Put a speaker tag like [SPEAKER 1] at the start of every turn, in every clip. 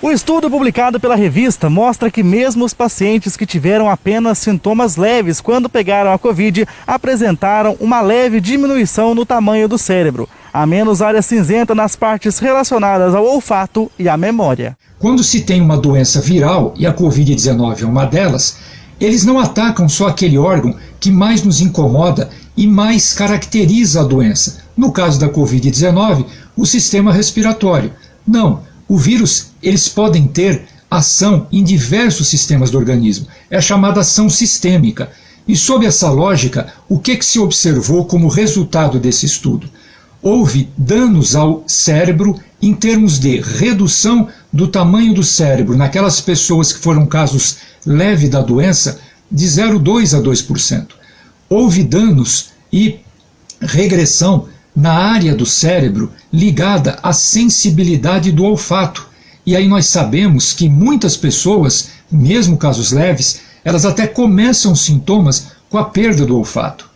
[SPEAKER 1] O estudo publicado pela revista mostra que mesmo os pacientes que tiveram apenas sintomas leves quando pegaram a Covid apresentaram uma leve diminuição no tamanho do cérebro, há menos área cinzenta nas partes relacionadas ao olfato e à memória.
[SPEAKER 2] Quando se tem uma doença viral, e a Covid-19 é uma delas, eles não atacam só aquele órgão que mais nos incomoda e mais caracteriza a doença. No caso da Covid-19, o sistema respiratório. Não. O vírus, eles podem ter ação em diversos sistemas do organismo. É a chamada ação sistêmica. E sob essa lógica, o que se observou como resultado desse estudo? Houve danos ao cérebro em termos de redução do tamanho do cérebro naquelas pessoas que foram casos leves da doença de 0,2% a 2%. Houve danos e regressão na área do cérebro ligada à sensibilidade do olfato. E aí nós sabemos que muitas pessoas, mesmo casos leves, elas até começam sintomas com a perda do olfato.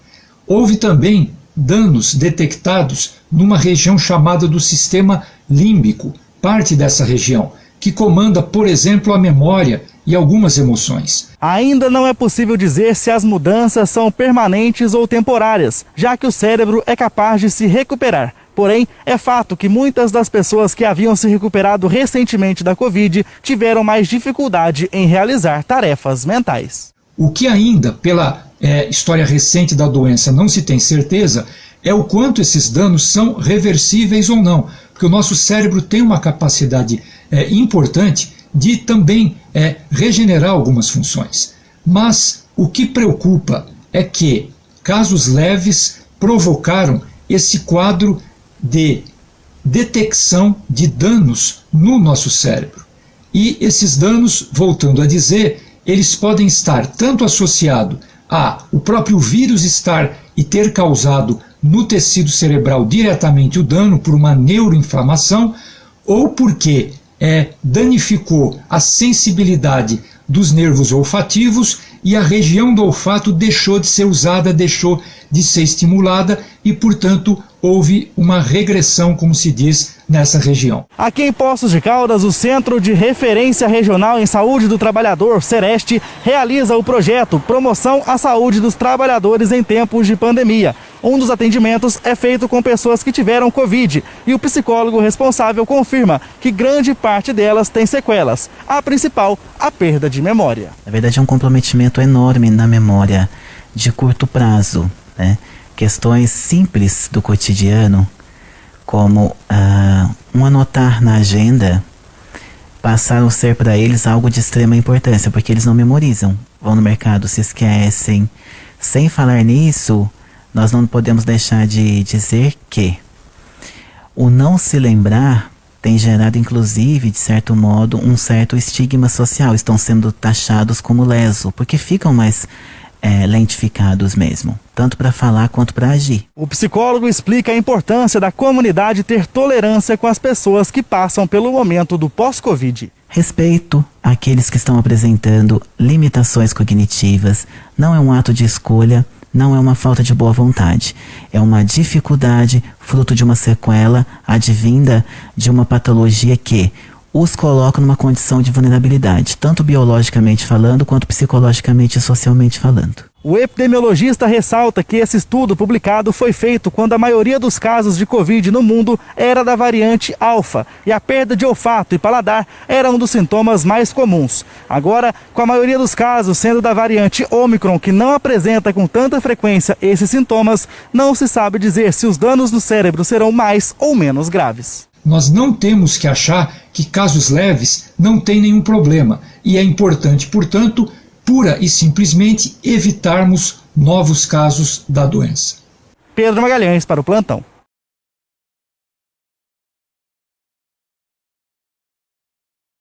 [SPEAKER 2] Houve também danos detectados numa região chamada do sistema límbico, parte dessa região, que comanda, por exemplo, a memória e algumas emoções.
[SPEAKER 1] Ainda não é possível dizer se as mudanças são permanentes ou temporárias, já que o cérebro é capaz de se recuperar. Porém, é fato que muitas das pessoas que haviam se recuperado recentemente da Covid tiveram mais dificuldade em realizar tarefas mentais.
[SPEAKER 2] O que ainda, pela história recente da doença, não se tem certeza é o quanto esses danos são reversíveis ou não, porque o nosso cérebro tem uma capacidade importante de também regenerar algumas funções. Mas o que preocupa é que casos leves provocaram esse quadro de detecção de danos no nosso cérebro. E esses danos, voltando a dizer, eles podem estar tanto associados a o próprio vírus estar e ter causado no tecido cerebral diretamente o dano por uma neuroinflamação, ou porque danificou a sensibilidade dos nervos olfativos e a região do olfato deixou de ser usada, deixou de ser estimulada e, portanto, houve uma regressão, como se diz, nessa região.
[SPEAKER 1] Aqui em Poços de Caldas, o Centro de Referência Regional em Saúde do Trabalhador, Sereste, realiza o projeto Promoção à Saúde dos Trabalhadores em Tempos de Pandemia. Um dos atendimentos é feito com pessoas que tiveram Covid e o psicólogo responsável confirma que grande parte delas tem sequelas. A principal, a perda de memória.
[SPEAKER 3] Na verdade, é um comprometimento enorme na memória de curto prazo, né? Questões simples do cotidiano, como um anotar na agenda, passaram a ser para eles algo de extrema importância, porque eles não memorizam, vão no mercado, se esquecem. Sem falar nisso, nós não podemos deixar de dizer que o não se lembrar tem gerado, inclusive, de certo modo, um certo estigma social. Estão sendo taxados como leso, porque ficam mais lentificados mesmo, tanto para falar quanto para agir.
[SPEAKER 1] O psicólogo explica a importância da comunidade ter tolerância com as pessoas que passam pelo momento do pós-Covid.
[SPEAKER 3] Respeito àqueles que estão apresentando limitações cognitivas não é um ato de escolha, não é uma falta de boa vontade, é uma dificuldade fruto de uma sequela advinda de uma patologia que os coloca numa condição de vulnerabilidade, tanto biologicamente falando, quanto psicologicamente e socialmente falando.
[SPEAKER 1] O epidemiologista ressalta que esse estudo publicado foi feito quando a maioria dos casos de Covid no mundo era da variante Alfa e a perda de olfato e paladar era um dos sintomas mais comuns. Agora, com a maioria dos casos sendo da variante Ômicron, que não apresenta com tanta frequência esses sintomas, não se sabe dizer se os danos no cérebro serão mais ou menos graves.
[SPEAKER 2] Nós não temos que achar que casos leves não têm nenhum problema e é importante, portanto, pura e simplesmente evitarmos novos casos da doença.
[SPEAKER 1] Pedro Magalhães para o Plantão.